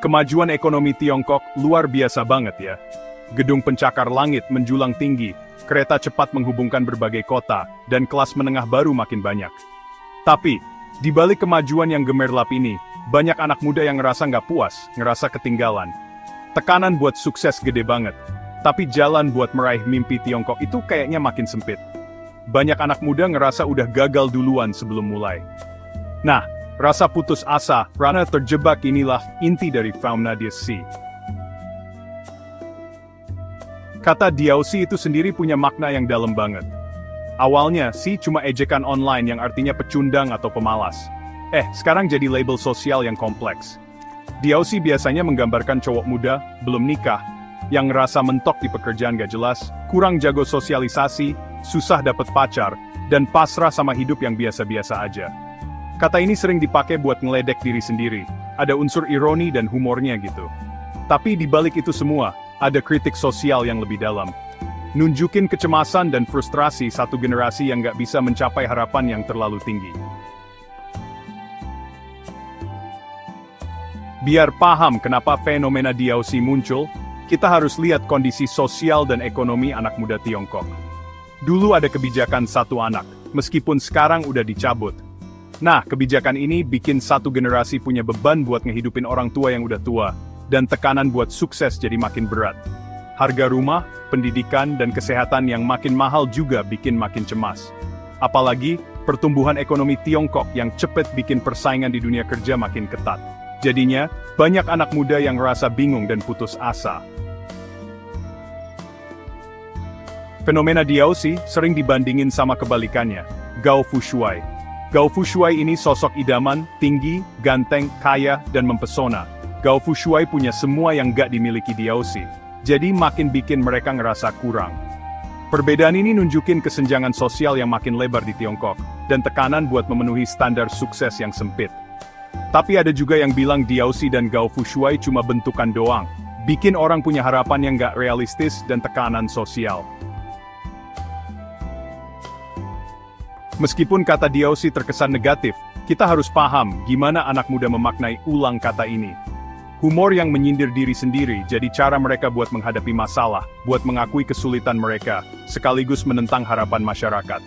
Kemajuan ekonomi Tiongkok luar biasa banget ya. Gedung pencakar langit menjulang tinggi, kereta cepat menghubungkan berbagai kota, dan kelas menengah baru makin banyak. Tapi, di balik kemajuan yang gemerlap ini, banyak anak muda yang ngerasa nggak puas, ngerasa ketinggalan. Tekanan buat sukses gede banget, tapi jalan buat meraih mimpi Tiongkok itu kayaknya makin sempit. Banyak anak muda ngerasa udah gagal duluan sebelum mulai. Nah, rasa putus asa, karena terjebak inilah inti dari fauna DSC. Kata Diaosi itu sendiri punya makna yang dalam banget. Awalnya sih cuma ejekan online yang artinya pecundang atau pemalas. Sekarang jadi label sosial yang kompleks. Diaosi biasanya menggambarkan cowok muda, belum nikah, yang ngerasa mentok di pekerjaan gak jelas, kurang jago sosialisasi, susah dapet pacar, dan pasrah sama hidup yang biasa-biasa aja. Kata ini sering dipakai buat ngeledek diri sendiri, ada unsur ironi dan humornya gitu. Tapi di balik itu semua, ada kritik sosial yang lebih dalam. Nunjukin kecemasan dan frustrasi satu generasi yang gak bisa mencapai harapan yang terlalu tinggi. Biar paham kenapa fenomena Diaosi muncul, kita harus lihat kondisi sosial dan ekonomi anak muda Tiongkok. Dulu ada kebijakan satu anak, meskipun sekarang udah dicabut. Nah, kebijakan ini bikin satu generasi punya beban buat ngehidupin orang tua yang udah tua, dan tekanan buat sukses jadi makin berat. Harga rumah, pendidikan, dan kesehatan yang makin mahal juga bikin makin cemas. Apalagi, pertumbuhan ekonomi Tiongkok yang cepet bikin persaingan di dunia kerja makin ketat. Jadinya, banyak anak muda yang ngerasa bingung dan putus asa. Fenomena Diaosi sering dibandingin sama kebalikannya, Gao Fushuai. Gao Fushuai ini sosok idaman, tinggi, ganteng, kaya, dan mempesona. Gao Fushuai punya semua yang gak dimiliki Diaosi, jadi makin bikin mereka ngerasa kurang. Perbedaan ini nunjukin kesenjangan sosial yang makin lebar di Tiongkok, dan tekanan buat memenuhi standar sukses yang sempit. Tapi ada juga yang bilang Diaosi dan Gao Fushuai cuma bentukan doang, bikin orang punya harapan yang gak realistis dan tekanan sosial. Meskipun kata Diaosi terkesan negatif, kita harus paham gimana anak muda memaknai ulang kata ini. Humor yang menyindir diri sendiri jadi cara mereka buat menghadapi masalah, buat mengakui kesulitan mereka, sekaligus menentang harapan masyarakat.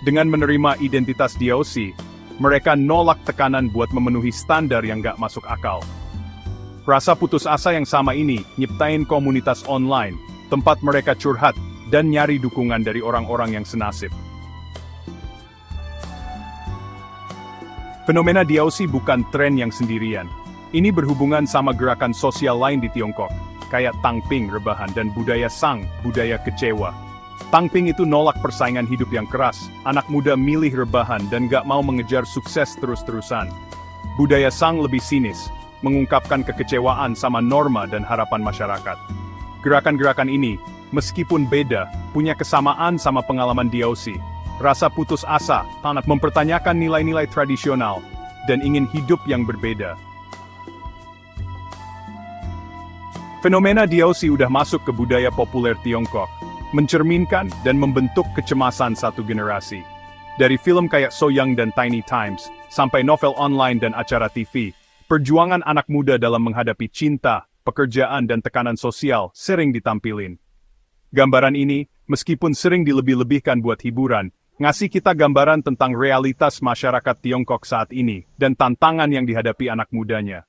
Dengan menerima identitas Diaosi, mereka nolak tekanan buat memenuhi standar yang gak masuk akal. Rasa putus asa yang sama ini nyiptain komunitas online, tempat mereka curhat, dan nyari dukungan dari orang-orang yang senasib. Fenomena Diaosi bukan tren yang sendirian. Ini berhubungan sama gerakan sosial lain di Tiongkok, kayak Tangping rebahan dan budaya Sang, budaya kecewa. Tangping itu nolak persaingan hidup yang keras, anak muda milih rebahan dan gak mau mengejar sukses terus-terusan. Budaya Sang lebih sinis, mengungkapkan kekecewaan sama norma dan harapan masyarakat. Gerakan-gerakan ini, meskipun beda, punya kesamaan sama pengalaman Diaosi. Rasa putus asa, mempertanyakan nilai-nilai tradisional, dan ingin hidup yang berbeda. Fenomena Diaosi udah masuk ke budaya populer Tiongkok, mencerminkan dan membentuk kecemasan satu generasi. Dari film kayak So Young dan Tiny Times, sampai novel online dan acara TV, perjuangan anak muda dalam menghadapi cinta, pekerjaan dan tekanan sosial sering ditampilin. Gambaran ini, meskipun sering dilebih-lebihkan buat hiburan, ngasih kita gambaran tentang realitas masyarakat Tiongkok saat ini, dan tantangan yang dihadapi anak mudanya.